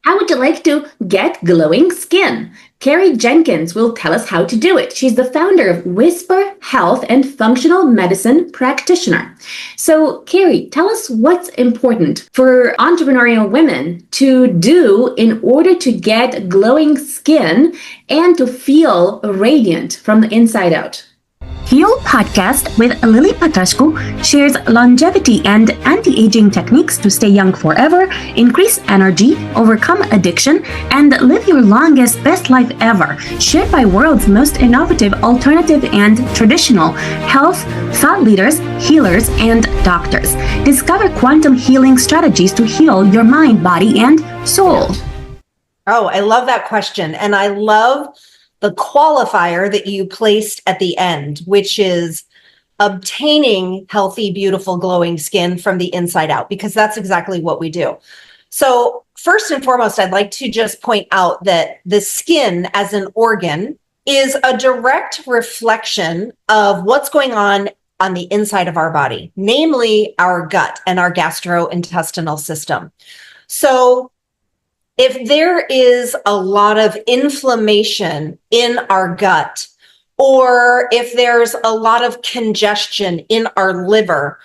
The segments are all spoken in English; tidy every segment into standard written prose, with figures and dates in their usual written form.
How would you like to get glowing skin? Kerry Jenkins will tell us how to do it. She's the founder of Whisper Health and Functional Medicine Practitioner. So, Kerry, tell us what's important for entrepreneurial women to do in order to get glowing skin and to feel radiant from the inside out. Heal Podcast with Lily Patrascu shares longevity and anti-aging techniques to stay young forever, increase energy, overcome addiction, and live your longest, best life ever. Shared by world's most innovative, alternative, and traditional health thought leaders, healers, and doctors. Discover quantum healing strategies to heal your mind, body, and soul. Oh, I love that question. And I love the qualifier that you placed at the end, which is obtaining healthy, beautiful, glowing skin from the inside out, because that's exactly what we do. So first and foremost, I'd like to just point out that the skin as an organ is a direct reflection of what's going on the inside of our body, namely our gut and our gastrointestinal system. So if there is a lot of inflammation in our gut, or if there's a lot of congestion in our liver,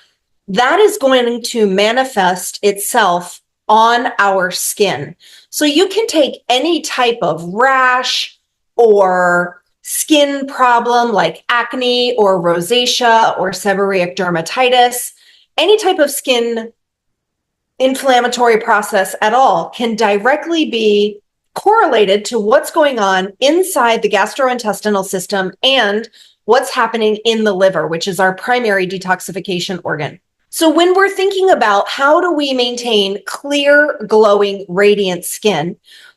that is going to manifest itself on our skin. So you can take any type of rash or skin problem like acne or rosacea or seborrheic dermatitis, any type of skin inflammatory process at all can directly be correlated to what's going on inside the gastrointestinal system and what's happening in the liver, which is our primary detoxification organ. So when we're thinking about how do we maintain clear, glowing, radiant skin,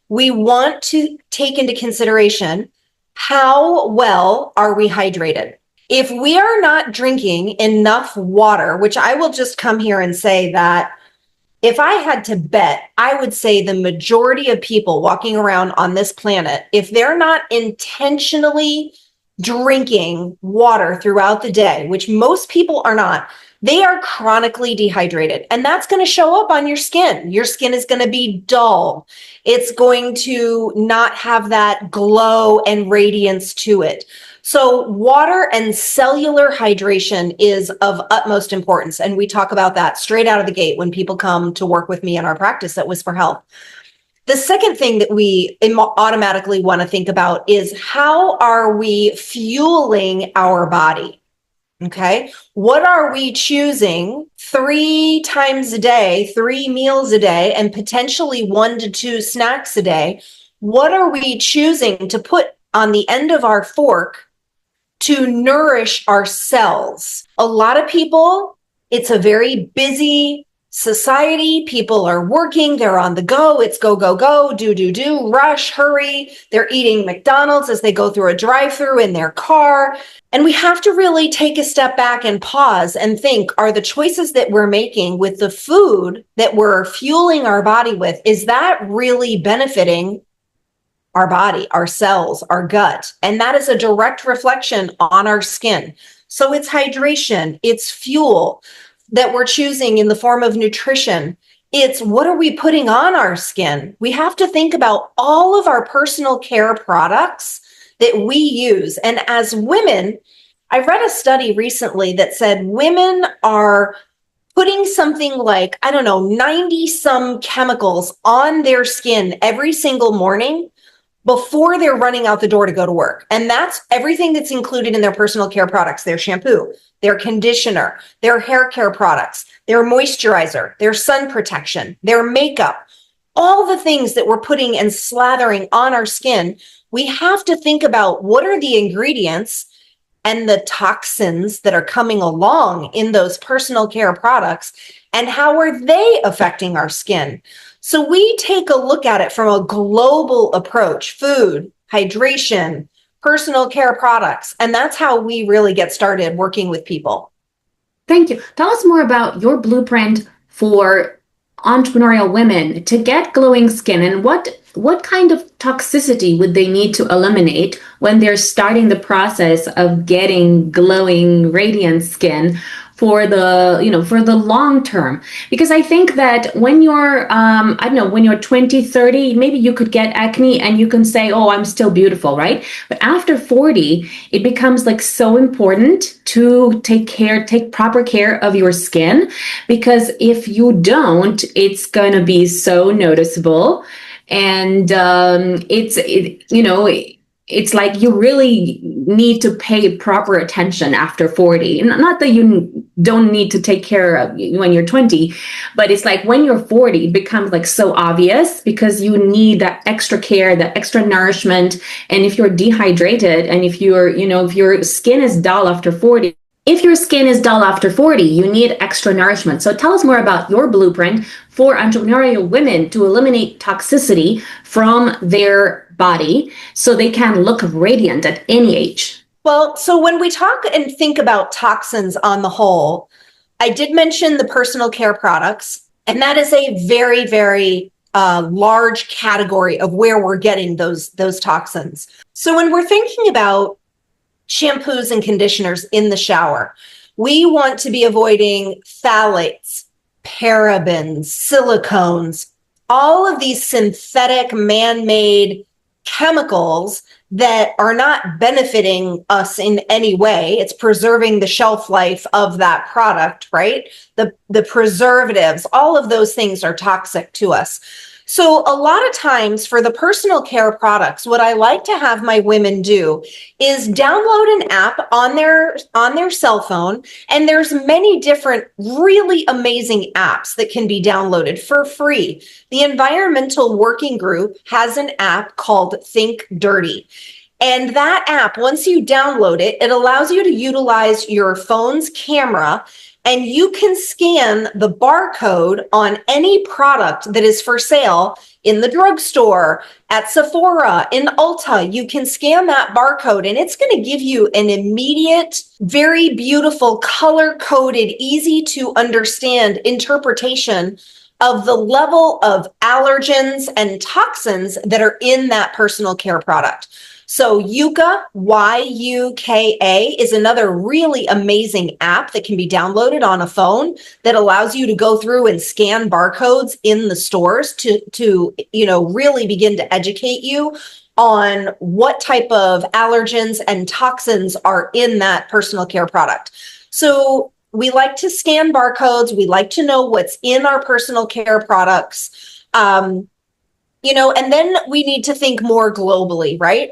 we want to take into consideration how well are we hydrated. If we are not drinking enough water, which I will just come here and say that if I had to bet, I would say the majority of people walking around on this planet, if they're not intentionally drinking water throughout the day, which most people are not, they are chronically dehydrated. And that's going to show up on your skin. Your skin is going to be dull. It's going to not have that glow and radiance to it. So water and cellular hydration is of utmost importance. And we talk about that straight out of the gate when people come to work with me in our practice at Whisper Health. The second thing that we automatically want to think about is how are we fueling our body? Okay. What are we choosing 3 times a day, 3 meals a day, and potentially 1 to 2 snacks a day? What are we choosing to put on the end of our fork to nourish our cells? A lot of people, it's a very busy society. People are working, they're on the go. It's go, go, go, do, rush, hurry. They're eating McDonald's as they go through a drive-through in their car. And we have to really take a step back and pause and think, are the choices that we're making with the food that we're fueling our body with, is that really benefiting our body, our cells, our gut? And that is a direct reflection on our skin. So it's hydration, it's fuel that we're choosing in the form of nutrition. It's what are we putting on our skin? We have to think about all of our personal care products that we use. And as women, I read a study recently that said women are putting something like, 90 some chemicals on their skin every single morning before they're running out the door to go to work. And that's everything that's included in their personal care products, their shampoo, their conditioner, their hair care products, their moisturizer, their sun protection, their makeup, all the things that we're putting and slathering on our skin. We have to think about what are the ingredients and the toxins that are coming along in those personal care products, and how are they affecting our skin? So we take a look at it from a global approach: food, hydration, personal care products. And that's how we really get started working with people. Thank you. Tell us more about your blueprint for entrepreneurial women to get glowing skin, and what kind of toxicity would they need to eliminate when they're starting the process of getting glowing, radiant skin for the long term. Because I think that when you're, I don't know, when you're 20, 30, maybe you could get acne and you can say, oh, I'm still beautiful, right? But after 40, it becomes like so important to take proper care of your skin, because if you don't, it's going to be so noticeable. And it's like you really need to pay proper attention after 40. Not that you don't need to take care of when you're 20, but it's like when you're 40, it becomes like so obvious, because you need that extra care, that extra nourishment. And if you're dehydrated, and if your skin is dull after 40, you need extra nourishment. So tell us more about your blueprint for entrepreneurial women to eliminate toxicity from their body so they can look radiant at any age. Well, so when we talk and think about toxins on the whole, I did mention the personal care products, and that is a very, very large category of where we're getting those toxins. So when we're thinking about shampoos and conditioners in the shower, we want to be avoiding phthalates, parabens, silicones, all of these synthetic man-made chemicals that are not benefiting us in any way. It's preserving the shelf life of that product, right? The preservatives, all of those things are toxic to us. So a lot of times for the personal care products, what I like to have my women do is download an app on their cell phone. And there's many different really amazing apps that can be downloaded for free. The Environmental Working Group has an app called Think Dirty. And that app, once you download it, it allows you to utilize your phone's camera, and you can scan the barcode on any product that is for sale in the drugstore, at Sephora, in Ulta. You can scan that barcode, and it's going to give you an immediate, very beautiful, color-coded, easy to understand interpretation of the level of allergens and toxins that are in that personal care product. So Yuka, Y-U-K-A, is another really amazing app that can be downloaded on a phone that allows you to go through and scan barcodes in the stores to really begin to educate you on what type of allergens and toxins are in that personal care product. So we like to scan barcodes. We like to know what's in our personal care products. And then we need to think more globally, right?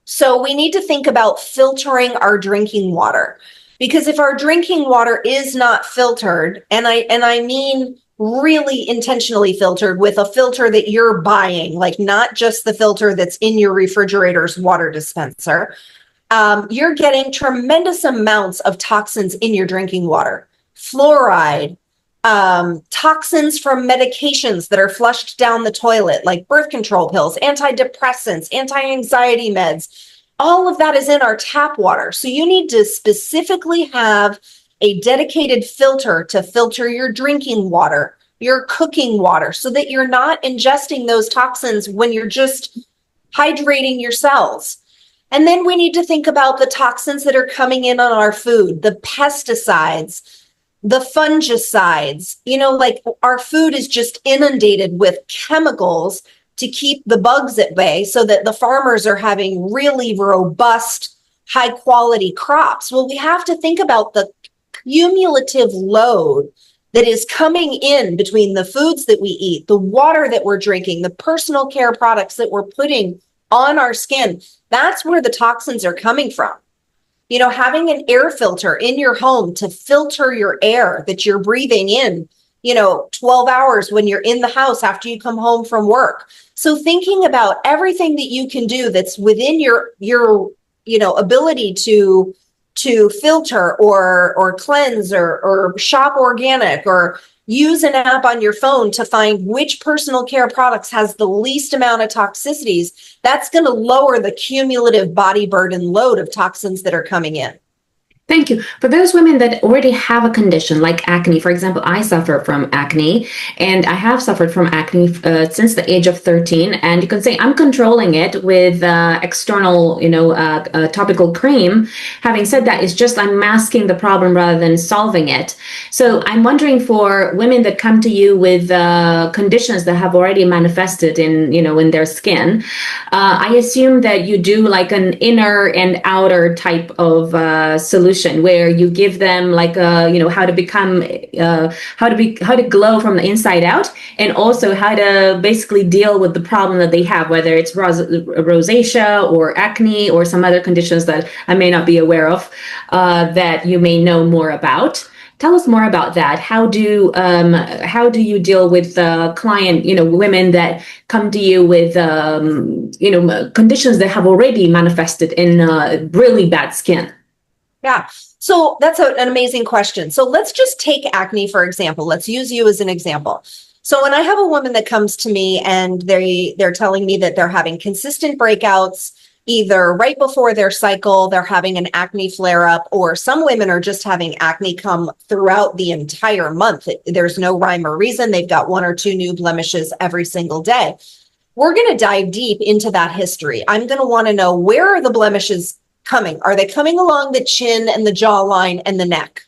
So we need to think about filtering our drinking water, because if our drinking water is not filtered, and I mean really intentionally filtered, with a filter that you're buying, like not just the filter that's in your refrigerator's water dispenser, you're getting tremendous amounts of toxins in your drinking water. Fluoride, toxins from medications that are flushed down the toilet, like birth control pills, antidepressants, anti-anxiety meds. All of that is in our tap water. So you need to specifically have a dedicated filter to filter your drinking water, your cooking water, so that you're not ingesting those toxins when you're just hydrating your cells. And then we need to think about the toxins that are coming in on our food, the pesticides, the fungicides. Like our food is just inundated with chemicals to keep the bugs at bay, so that the farmers are having really robust, high quality crops. Well, we have to think about the cumulative load that is coming in between the foods that we eat, the water that we're drinking, the personal care products that we're putting on our skin. That's where the toxins are coming from. Having an air filter in your home to filter your air that you're breathing in, 12 hours when you're in the house after you come home from work. So thinking about everything that you can do that's within your ability to filter or cleanse or shop organic, or use an app on your phone to find which personal care products has the least amount of toxicities. That's going to lower the cumulative body burden load of toxins that are coming in. Thank you. For those women that already have a condition like acne, for example, I suffer from acne, and I have suffered from acne since the age of 13. And you can say I'm controlling it with external, topical cream. Having said that, it's just I'm masking the problem rather than solving it. So I'm wondering for women that come to you with conditions that have already manifested in their skin. I assume that you do like an inner and outer type of solution where you give them like how to become how to glow from the inside out, and also how to basically deal with the problem that they have, whether it's rosacea or acne or some other conditions that I may not be aware of that you may know more about. Tell us more about that. How do you deal with client, women that come to you with conditions that have already manifested in really bad skin? Yeah. So that's an amazing question. So let's just take acne, for example. Let's use you as an example. So when I have a woman that comes to me and they're telling me that they're having consistent breakouts, either right before their cycle, they're having an acne flare up, or some women are just having acne come throughout the entire month. There's no rhyme or reason. They've got one or two new blemishes every single day. We're going to dive deep into that history. I'm going to want to know, where are the blemishes coming? Are they coming along the chin and the jawline and the neck?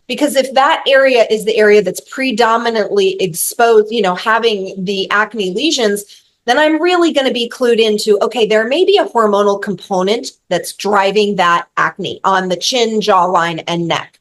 Because if that area is the area that's predominantly exposed, having the acne lesions, then I'm really going to be clued into, okay, there may be a hormonal component that's driving that acne on the chin, jawline, and neck.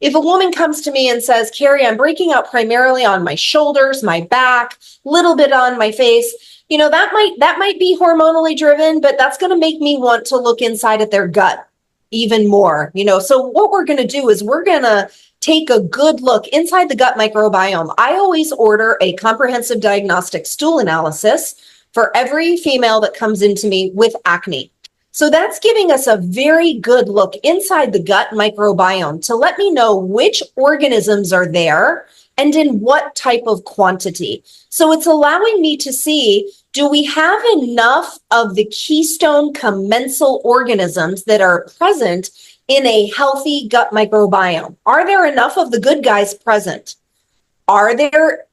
If a woman comes to me and says, Kerry, I'm breaking out primarily on my shoulders, my back, little bit on my face, that might be hormonally driven, but that's going to make me want to look inside at their gut even more. So what we're going to do is we're going to take a good look inside the gut microbiome. I always order a comprehensive diagnostic stool analysis for every female that comes into me with acne. So that's giving us a very good look inside the gut microbiome to let me know which organisms are there and in what type of quantity. So it's allowing me to see, do we have enough of the keystone commensal organisms that are present in a healthy gut microbiome? Are there enough of the good guys present? Is there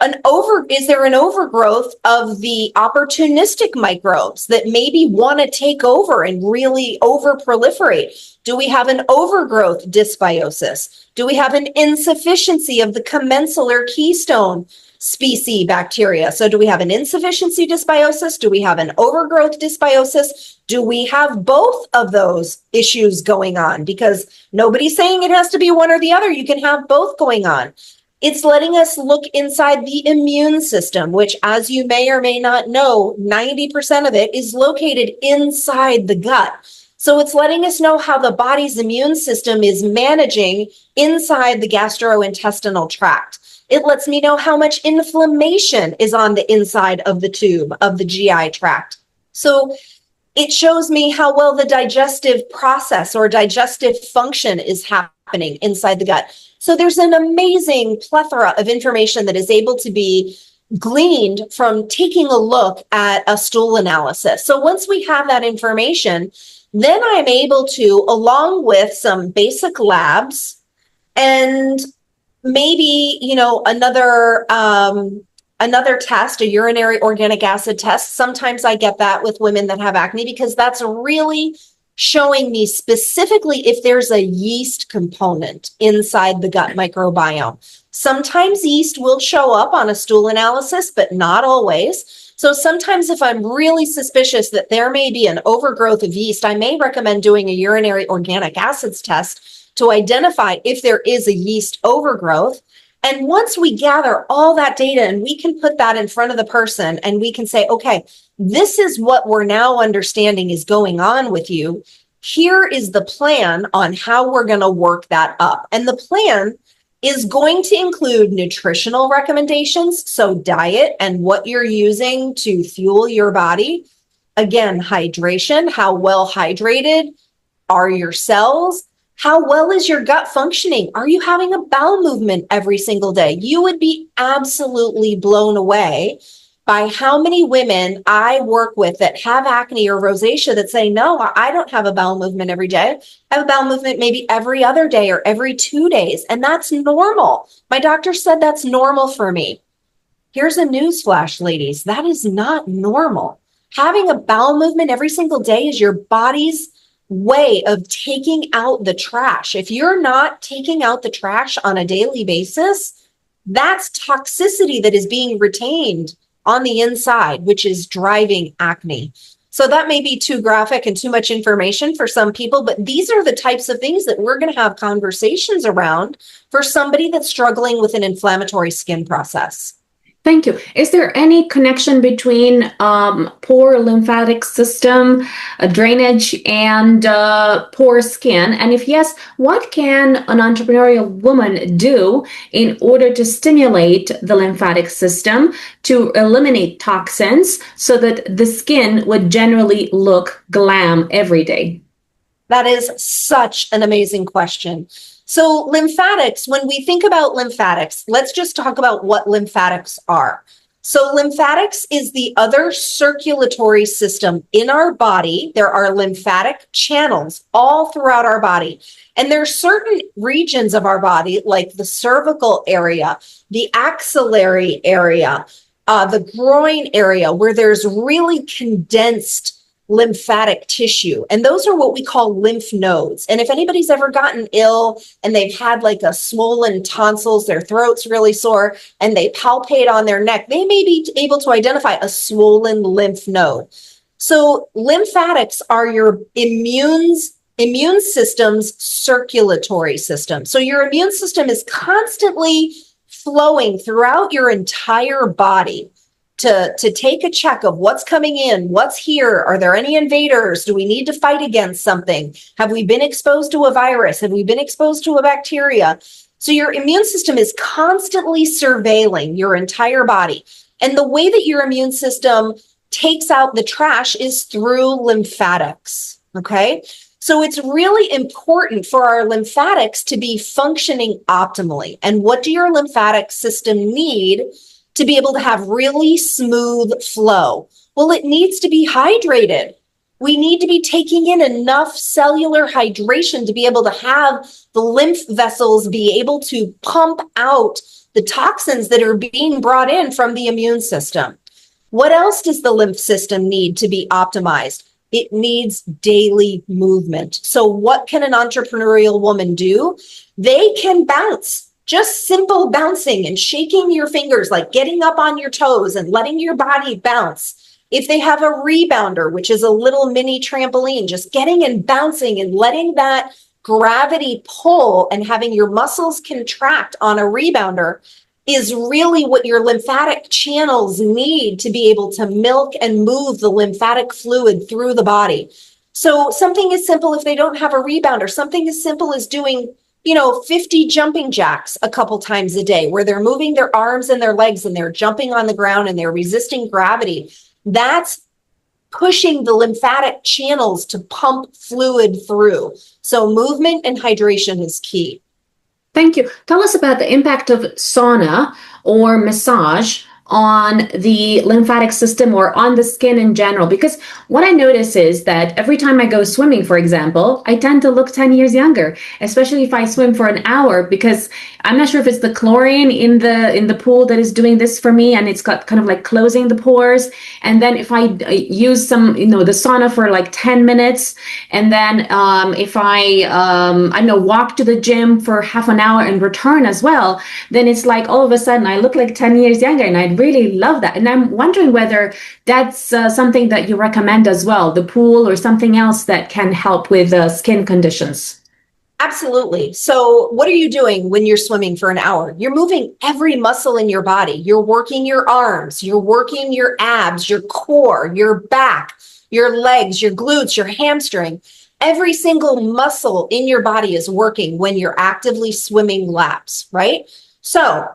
an overgrowth of the opportunistic microbes that maybe want to take over and really over proliferate? Do we have an overgrowth dysbiosis? Do we have an insufficiency of the commensal keystone species bacteria? So do we have an insufficiency dysbiosis? Do we have an overgrowth dysbiosis? Do we have both of those issues going on? Because nobody's saying it has to be one or the other. You can have both going on. It's letting us look inside the immune system, which, as you may or may not know, 90% of it is located inside the gut. So it's letting us know how the body's immune system is managing inside the gastrointestinal tract. It lets me know how much inflammation is on the inside of the tube of the GI tract. So it shows me how well the digestive process or digestive function is happening inside the gut. So there's an amazing plethora of information that is able to be gleaned from taking a look at a stool analysis. So once we have that information, then I'm able to, along with some basic labs and maybe, another test, a urinary organic acid test. Sometimes I get that with women that have acne because that's really showing me specifically if there's a yeast component inside the gut microbiome. Sometimes yeast will show up on a stool analysis, but not always. So sometimes if I'm really suspicious that there may be an overgrowth of yeast, I may recommend doing a urinary organic acids test to identify if there is a yeast overgrowth. And once we gather all that data and we can put that in front of the person and we can say, okay, this is what we're now understanding is going on with you. Here is the plan on how we're going to work that up. And the plan is going to include nutritional recommendations, so diet and what you're using to fuel your body. Again, hydration, how well hydrated are your cells? How well is your gut functioning? Are you having a bowel movement every single day? You would be absolutely blown away by how many women I work with that have acne or rosacea that say, no, I don't have a bowel movement every day. I have a bowel movement maybe every other day or every 2 days, and that's normal. My doctor said that's normal for me. Here's a news flash, ladies. That is not normal. Having a bowel movement every single day is your body's way of taking out the trash. If you're not taking out the trash on a daily basis, that's toxicity that is being retained on the inside, which is driving acne. So that may be too graphic and too much information for some people, but these are the types of things that we're going to have conversations around for somebody that's struggling with an inflammatory skin process. Thank you. Is there any connection between poor lymphatic system, drainage, and poor skin? And if yes, what can an entrepreneurial woman do in order to stimulate the lymphatic system to eliminate toxins so that the skin would generally look glam every day? That is such an amazing question. So lymphatics, when we think about lymphatics, let's just talk about what lymphatics are. So lymphatics is the other circulatory system in our body. There are lymphatic channels all throughout our body. And there are certain regions of our body, like the cervical area, the axillary area, the groin area, where there's really condensed lymphatic tissue. And those are what we call lymph nodes. And if anybody's ever gotten ill and they've had like a swollen tonsils, their throat's really sore, and they palpate on their neck, they may be able to identify a swollen lymph node. So lymphatics are your immune system's circulatory system. So your immune system is constantly flowing throughout your entire body to take a check of what's coming in, what's here, are there any invaders, do we need to fight against something, have we been exposed to a virus, have we been exposed to a bacteria? So your immune system is constantly surveilling your entire body. And the way that your immune system takes out the trash is through lymphatics, okay? So it's really important for our lymphatics to be functioning optimally. And what do your lymphatic system need to be able to have really smooth flow? Well, it needs to be hydrated. We need to be taking in enough cellular hydration to be able to have the lymph vessels be able to pump out the toxins that are being brought in from the immune system. What else does the lymph system need to be optimized? It needs daily movement. So what can an entrepreneurial woman do? They can bounce. Just simple bouncing and shaking your fingers, like getting up on your toes and letting your body bounce. If they have a rebounder, which is a little mini trampoline, just getting and bouncing and letting that gravity pull and having your muscles contract on a rebounder is really what your lymphatic channels need to be able to milk and move the lymphatic fluid through the body. So something as simple, if they don't have a rebounder, something as simple as doing 50 jumping jacks a couple times a day, where they're moving their arms and their legs and they're jumping on the ground and they're resisting gravity. That's pushing the lymphatic channels to pump fluid through. So movement and hydration is key. Thank you. Tell us about the impact of sauna or massage on the lymphatic system or on the skin in general, because what I notice is that every time I go swimming, for example, I tend to look 10 years younger, especially if I swim for an hour, because I'm not sure if it's the chlorine in the pool that is doing this for me, and it's got kind of like closing the pores. And then if I use some, the sauna for like 10 minutes, and then if I don't know, walk to the gym for half an hour and return as well, then it's like all of a sudden I look like 10 years younger, and I really love that. And I'm wondering whether that's something that you recommend as well, the pool or something else that can help with skin conditions. Absolutely. So what are you doing when you're swimming for an hour? You're moving every muscle in your body. You're working your arms, you're working your abs, your core, your back, your legs, your glutes, your hamstring. Every single muscle in your body is working when you're actively swimming laps, right? So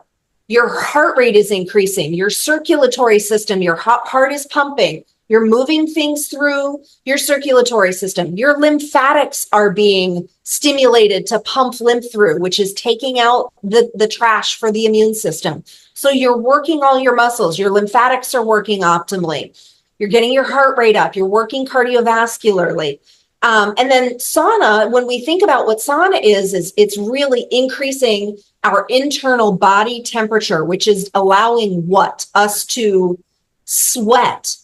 Your heart rate is increasing, your circulatory system, your heart is pumping, you're moving things through your circulatory system. Your lymphatics are being stimulated to pump lymph through, which is taking out the trash for the immune system. So you're working all your muscles, your lymphatics are working optimally. You're getting your heart rate up, you're working cardiovascularly. And then sauna, when we think about what sauna is it's really increasing our internal body temperature, which is allowing us to sweat.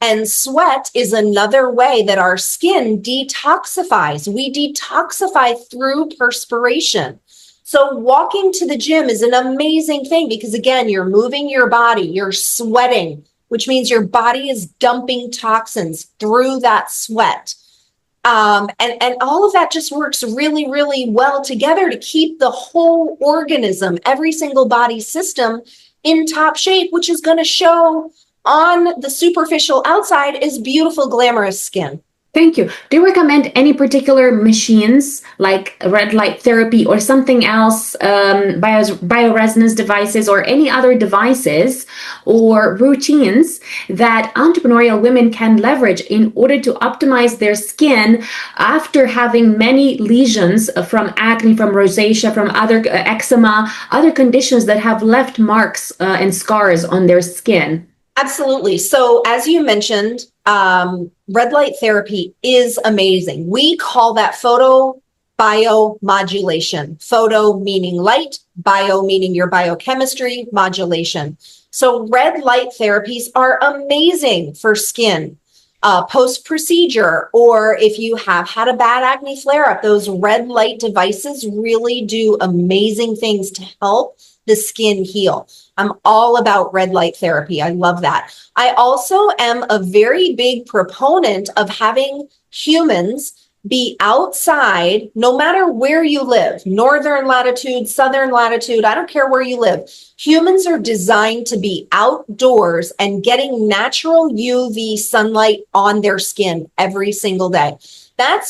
And sweat is another way that our skin detoxifies. We detoxify through perspiration. So walking to the gym is an amazing thing because, again, you're moving your body, you're sweating, which means your body is dumping toxins through that sweat. And all of that just works really, really well together to keep the whole organism, every single body system in top shape, which is going to show on the superficial outside is beautiful, glamorous skin. Thank you. Do you recommend any particular machines like red light therapy or something else, bioresonance devices or any other devices or routines that entrepreneurial women can leverage in order to optimize their skin after having many lesions from acne, from rosacea, from other eczema, other conditions that have left marks and scars on their skin? Absolutely. So as you mentioned, red light therapy is amazing. We call that photobiomodulation. Photo meaning light, bio meaning your biochemistry, modulation. So red light therapies are amazing for skin. Post-procedure, or if you have had a bad acne flare-up, those red light devices really do amazing things to help the skin heal. I'm all about red light therapy. I love that. I also am a very big proponent of having humans be outside, no matter where you live, northern latitude, southern latitude, I don't care where you live. Humans are designed to be outdoors and getting natural UV sunlight on their skin every single day. That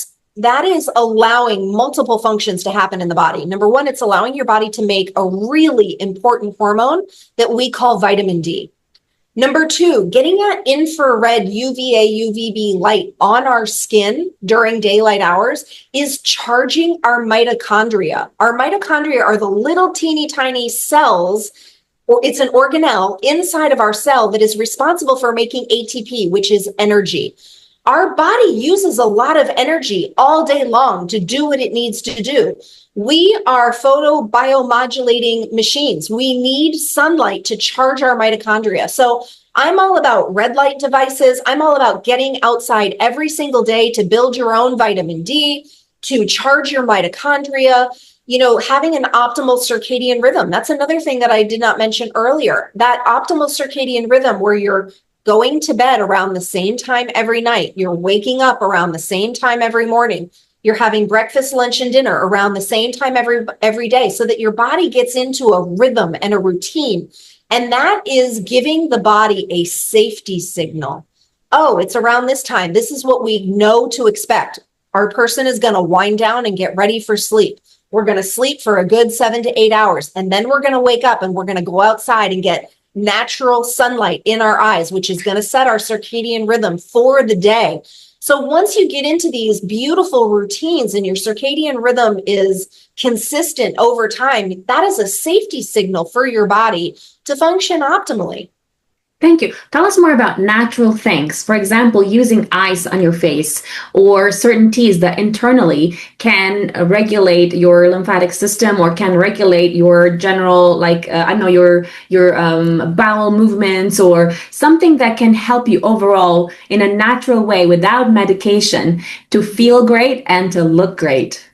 is allowing multiple functions to happen in the body. Number one, it's allowing your body to make a really important hormone that we call vitamin D. Number two, getting that infrared UVA, UVB light on our skin during daylight hours is charging our mitochondria. Our mitochondria are the little teeny tiny cells, or it's an organelle inside of our cell that is responsible for making ATP, which is energy. Our body uses a lot of energy all day long to do what it needs to do. We are photobiomodulating machines. We need sunlight to charge our mitochondria. So I'm all about red light devices. I'm all about getting outside every single day to build your own vitamin D, to charge your mitochondria, having an optimal circadian rhythm. That's another thing that I did not mention earlier. That optimal circadian rhythm where you're going to bed around the same time every night. You're waking up around the same time every morning. You're having breakfast, lunch, and dinner around the same time every day so that your body gets into a rhythm and a routine. And that is giving the body a safety signal. Oh, it's around this time. This is what we know to expect. Our person is going to wind down and get ready for sleep. We're going to sleep for a good 7 to 8 hours. And then we're going to wake up and we're going to go outside and get natural sunlight in our eyes, which is going to set our circadian rhythm for the day. So once you get into these beautiful routines and your circadian rhythm is consistent over time, that is a safety signal for your body to function optimally. Thank you. Tell us more about natural things. For example, using ice on your face or certain teas that internally can regulate your lymphatic system or can regulate your general, your bowel movements or something that can help you overall in a natural way without medication to feel great and to look great.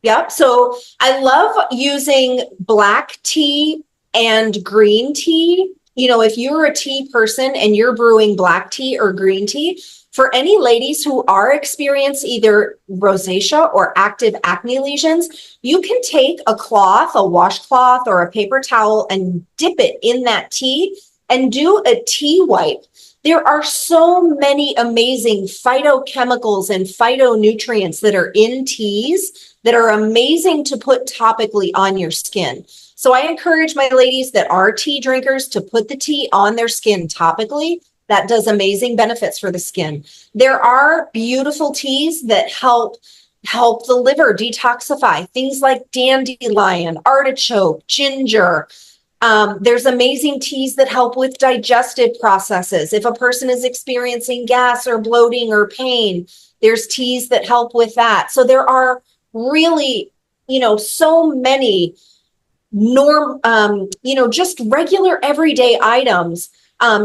Yep. So I love using black tea and green tea. If you're a tea person and you're brewing black tea or green tea, for any ladies who are experiencing either rosacea or active acne lesions, you can take a cloth, a washcloth, or a paper towel and dip it in that tea and do a tea wipe. There are so many amazing phytochemicals and phytonutrients that are in teas that are amazing to put topically on your skin. So I encourage my ladies that are tea drinkers to put the tea on their skin topically. That does amazing benefits for the skin. There are beautiful teas that help the liver detoxify, things like dandelion, artichoke, ginger. There's amazing teas that help with digestive processes. If a person is experiencing gas or bloating or pain, there's teas that help with that. So there are really, so many just regular everyday items.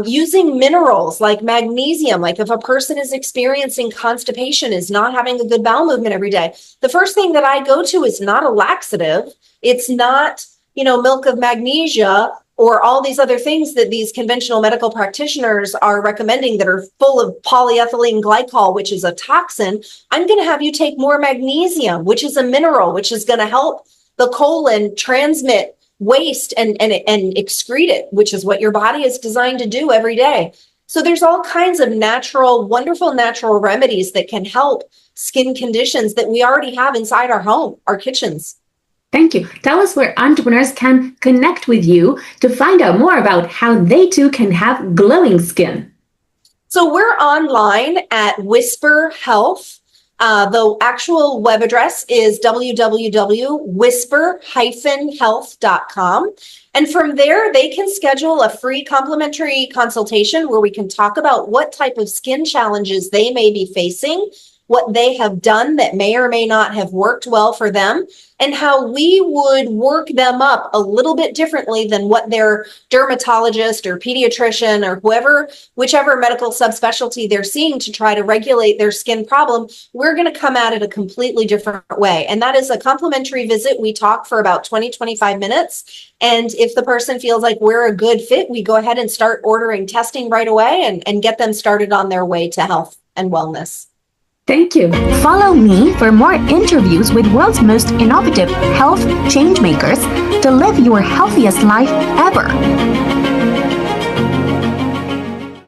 Using minerals like magnesium, like if a person is experiencing constipation, is not having a good bowel movement every day, the first thing that I go to is not a laxative. It's not, milk of magnesia or all these other things that these conventional medical practitioners are recommending that are full of polyethylene glycol, which is a toxin. I'm going to have you take more magnesium, which is a mineral, which is going to help the colon transmit waste and excrete it, which is what your body is designed to do every day. So there's all kinds of wonderful natural remedies that can help skin conditions that we already have inside our home, our kitchens. Thank you. Tell us where entrepreneurs can connect with you to find out more about how they too can have glowing skin. So we're online at Whisper Health. The actual web address is www.whisper-health.com. And from there, they can schedule a free complimentary consultation where we can talk about what type of skin challenges they may be facing, what they have done that may or may not have worked well for them, and how we would work them up a little bit differently than what their dermatologist or pediatrician or whichever medical subspecialty they're seeing to try to regulate their skin problem. We're going to come at it a completely different way. And that is a complimentary visit. We talk for about 20-25 minutes. And if the person feels like we're a good fit, we go ahead and start ordering testing right away and get them started on their way to health and wellness. Thank you. Follow me for more interviews with world's most innovative health changemakers to live your healthiest life ever.